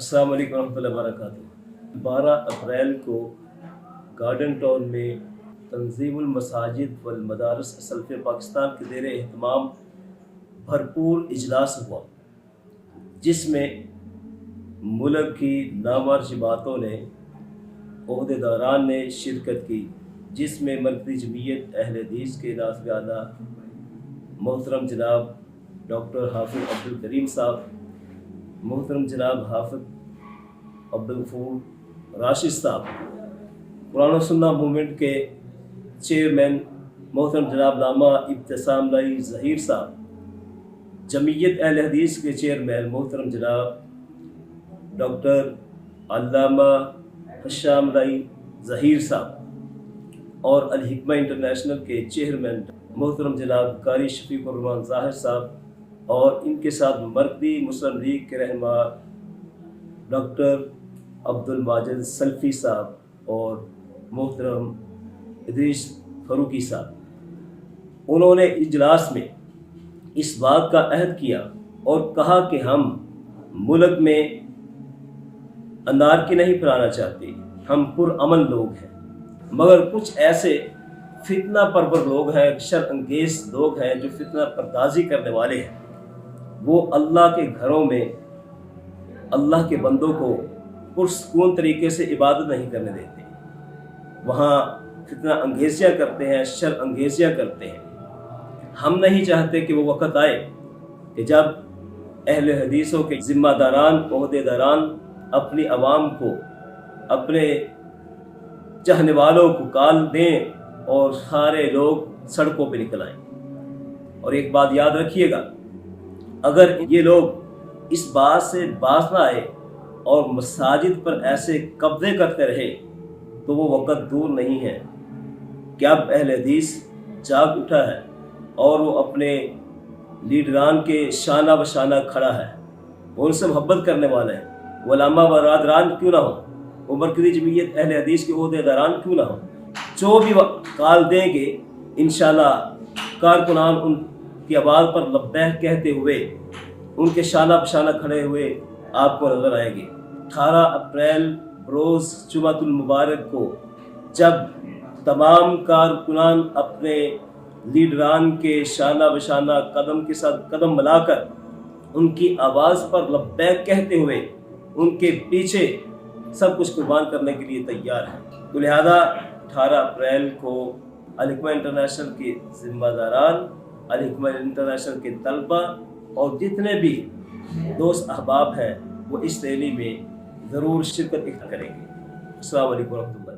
अस्सलाम वालेकुम रहमतुल्लाहि व बरकातुहू। 12 अप्रैल को गार्डन टाउन में तंजीमुल मसाजिद वल मदारिस सल्फ़े पाकिस्तान के ज़ेर एहतमाम भरपूर इजलास हुआ, जिसमें मुल्क की नामवर जमातों ने ओहदेदारान ने शिरकत की, जिसमें मरकज़ी जमीयत अहले हदीस के नाज़िम आला मोहतरम जनाब डॉक्टर हाफिज़ अब्दुल करीम साहब, मोहतरम जनाब हाफिज़ अब्दुल गफूर राशिद साहब, कुरान और सुन्नत मूवमेंट के चेयरमैन मोहतरम जनाब लामा इब्तिसाम लाई ज़हीर साहब, जमीयत अहले हदीस के चेयरमैन मोहतरम जनाब डॉक्टर अल्लामा हशाम लाई ज़हीर साहब और अल हिकमा इंटरनेशनल के चेयरमैन मोहतरम जनाब कारी शफीकुर रहमान ज़ाहिर साहब और इनके साथ मरकज़ी मुस्लिम लीग के रहनुमा डॉक्टर अब्दुल माजिद सल्फ़ी साहब और मोहतरम इदरीस फ़ारूकी साहब। उन्होंने इजलास में इस बात का अहद किया और कहा कि हम मुल्क में अनारकी नहीं फैलाना चाहते, हम पुरअमन लोग हैं, मगर कुछ ऐसे फितना परवर लोग हैं, शर अंगेज लोग हैं जो फितना पर्दाजी करने वाले हैं। वो अल्लाह के घरों में अल्लाह के बंदों को पुरसकून तरीके से इबादत नहीं करने देते, वहाँ फितना अंगेजियाँ करते हैं, शर अंगेजियाँ करते हैं। हम नहीं चाहते कि वो वक़्त आए कि जब अहले हदीसों के ज़िम्मेदारान ओहदेदारान अपनी आवाम को, अपने चाहने वालों को काल दें और सारे लोग सड़कों पे निकल आएँ। और एक बात याद रखिएगा, अगर ये लोग इस बात से बाज ना आए और मसाजिद पर ऐसे कब्जे करते रहे तो वो वक़्त दूर नहीं है कि अब अहले हदीस जाग उठा है और वो अपने लीडरान के शाना बशाना खड़ा है, वो उनसे मोहब्बत करने वाला है। वो उलमा बरादरान क्यों ना हो, वो मरकज़ी जमीयत अहले हदीस के ओहदेदारान क्यों ना हो, जो भी काल देंगे इंशाअल्लाह कारकुनान उनकी आवाज़ पर लब्बैक कहते हुए उनके शाना बशाना खड़े हुए आपको नज़र आएंगे। 18 अप्रैल रोज़ जुमातुल मुबारक को जब तमाम कारकुनान अपने लीडरान के शाना बशाना कदम के साथ कदम मिलाकर उनकी आवाज़ पर लब्बैक कहते हुए उनके पीछे सब कुछ कुर्बान करने के लिए तैयार है। तो लिहाजा 18 अप्रैल को अल हिकमा इंटरनेशनल के ज़िम्मेदारान, अल हिकमा इंटरनेशनल के तलबा और जितने भी दोस्त अहबाब हैं वो इस रैली में ज़रूर शिरकत करेंगे। अस्सलाम वालेकुम।